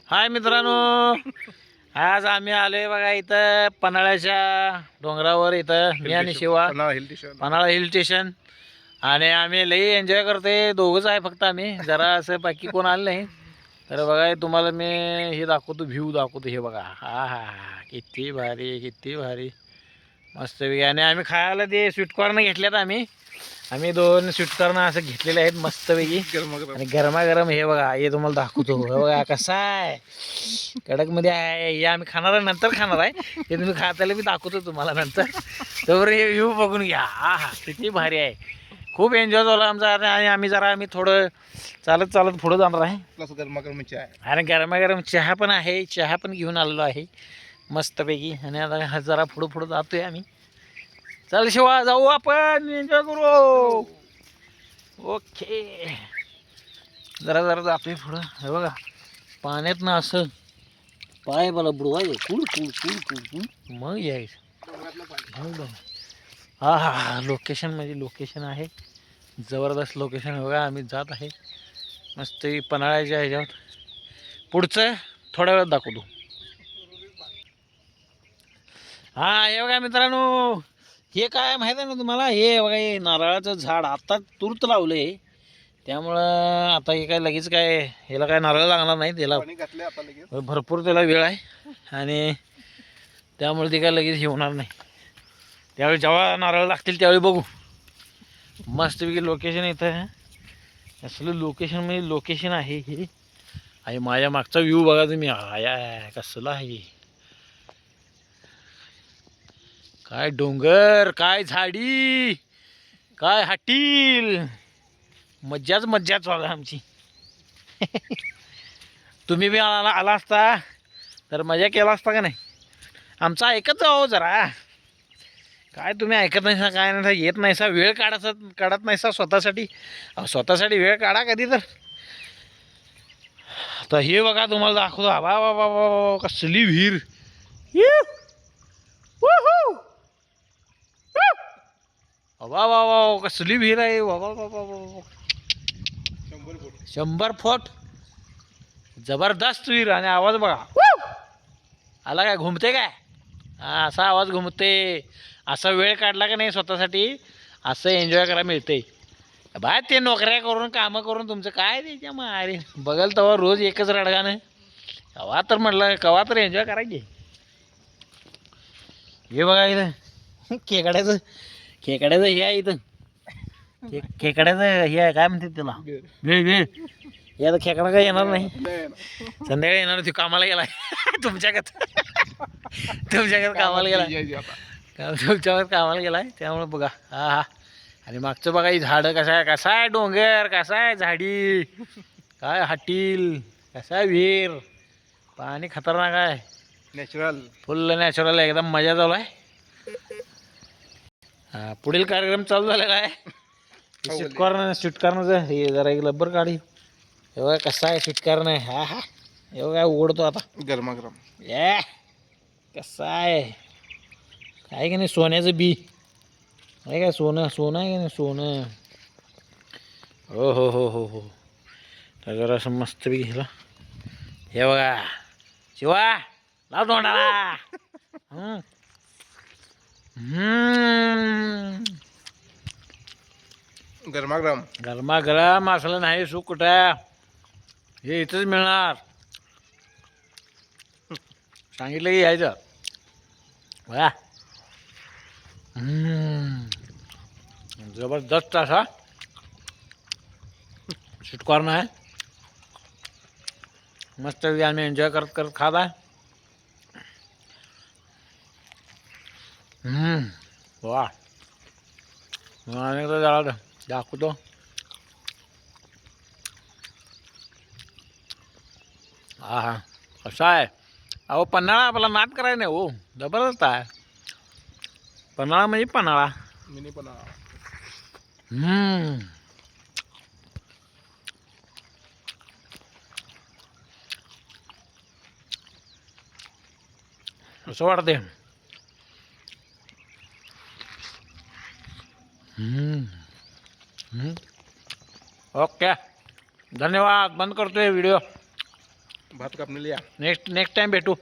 हाय मित्रांनो, आज आम्ही आलोय बघा इथं पन्हाळ्याच्या डोंगरावर. इथं मी आणि शिवा पन्हाळा हिल स्टेशन. आणि आम्ही लई एन्जॉय करतोय. दोघंच आहे फक्त आम्ही, जरा असं बाकी कोण आलं नाही. तर बघा तुम्हाला मी हे दाखवतो, व्ह्यू दाखवतो. हे बघा, हा हा हा, किती भारी किती भारी मस्त. आणि आम्ही खायला ते स्वीटकॉर्न घेतल्यात. आम्ही 2 स्वीटकॉर्न असं घेतलेले आहेत मस्तपैकी. आणि गरमागरम हे बघा, हे तुम्हाला दाखवतो. हे बघा कसा आहे, कडकमध्ये आहे. हे आम्ही खाणार नंतर खाणार आहे. हे तुम्ही खाताला मी दाखवतो तुम्हाला नंतर. तर हे व्ह्यू बघून घ्या. हा हा, किती भारी आहे. खूप एन्जॉय झाला आमचा. आणि आम्ही थोडं चालत चालत पुढं जाणार आहे. प्लस गरमागरम चहा आणि गरमागरम चहा पण आहे. चहा पण घेऊन आलेलो आहे मस्तपैकी. आणि आता जरा पुढं जातोय आम्ही. चल शिवा, जाऊ आपण, एन्जॉय करू. ओके, जरा जरा जातोय पुढं. हे बघा पाण्यात ना असं पाय मला बुडवायचं, कुल कुल कुल कुल कुल मग यायचं. हा हा हा, लोकेशन म्हणजे लोकेशन आहे, जबरदस्त लोकेशन. बघा आम्ही जात आहे मस्त पन्हाळ्याच्या ह्याच्यावर. पुढचं थोड्या वेळात दाखवतो. हा हे बघा मित्रांनो, हे काय माहिती आहे ना तुम्हाला, हे बघा हे नारळाचं झाड आता तुर्त लावलं आहे. त्यामुळं आता हे काय लगेच काय ह्याला काय नारळ लागणार नाही. त्याला भरपूर त्याला वेळ आहे. आणि त्यामुळे ते काय लगेच हे होणार नाही. त्यावेळी जेव्हा नारळ लागतील त्यावेळी बघू. मस्तपैकी लोकेशन इथं आहे. असलं लोकेशन म्हणजे लोकेशन आहे हे. आणि माझ्या मागचा व्ह्यू बघा तुम्ही. आया कसला आहे, काय डोंगर, काय झाडी, काय हाटील. मज्जाच मज्जा चालू आहे आमची. तुम्ही बी आला असता तर मजा केला असता का नाही. आमचा ऐकत जाओ जरा. काय तुम्ही ऐकत नाहीसा, काय नाही, येत नाहीसा, वेळ काढत नाहीसा स्वतःसाठी. स्वतःसाठी वेळ काढा कधी तर. आता हे बघा तुम्हाला दाखवतो. वा वा वा वा, कसली विहीर. वा वा वा, कसली विहीर आहे. वा वा वा वा, 100 फूट जबरदस्त विहीर. आणि आवाज बघा आला काय, घुमते काय, असा आवाज घुमते. असा वेळ काढला का नाही स्वतःसाठी, असं एन्जॉय करायला मिळते. बाय ते नोकऱ्या करून कामं करून तुमचं काय त्याच्या मारे बघल तेव्हा रोज एकच रडगाणं. कवा तर म्हटलं कवा तर एन्जॉय करायची. हे बघा इथं खेकड्याचं हे आहे इथं. खेकड्याचं हे आहे, काय म्हणते त्याला, वेळ. हे आता खेकडा काय येणार नाही, संध्याकाळी येणार. तू कामाला गेलाय तुमच्याकडे कामाला गेलाय, तुमच्यावर कामाला गेलाय. त्यामुळे बघा हा हा. आणि मागचं बघा ही झाडं, कसा आहे डोंगर, कसा आहे झाडी, काय हाटील, कसा आहे विहीर. पाणी खतरनाक आहे, नॅचरल, फुल नॅचरल, एकदम मजा चालू आहे. हा, पुढील कार्यक्रम चालू झालेला आहे. स्वीटकॉर्नचं हे जरा एक लब्बर काढी. हे बघा कसा आहे स्वीटकॉर्न आहे. हा हा, हे बघा उघडतो आता. गरमागरम ए कसा आहे, काय की नाही सोन्याचं बी आहे काय, सोनं आहे की नाही सोनं. हो हो हो हो हो. तर जरा असं मस्त बी घेतलं. हे बघा शिवा, लाव तोंडाला. गरमागरम असलं नाही सुख कुठं, हे इथंच मिळणार. सांगितलं की यायचं बघा. जबरदस्त असा स्वीटकॉर्न आहे. मस्त आम्ही एन्जॉय करत खात आहे. वा, अनेकदा जरा दाखवतो. हा हा, कसा आहे. अहो पन्हाळा आपला नाद करायला नाही हो, जबरदस्त आहे. पन्हाळा म्हणजे पन्हाळा. मिनी पन्हाळा. असं वाटते. ओके, धन्यवाद. बंद करतोय व्हिडिओ. भात कापणीला या. नेक्स्ट टाइम भेटू.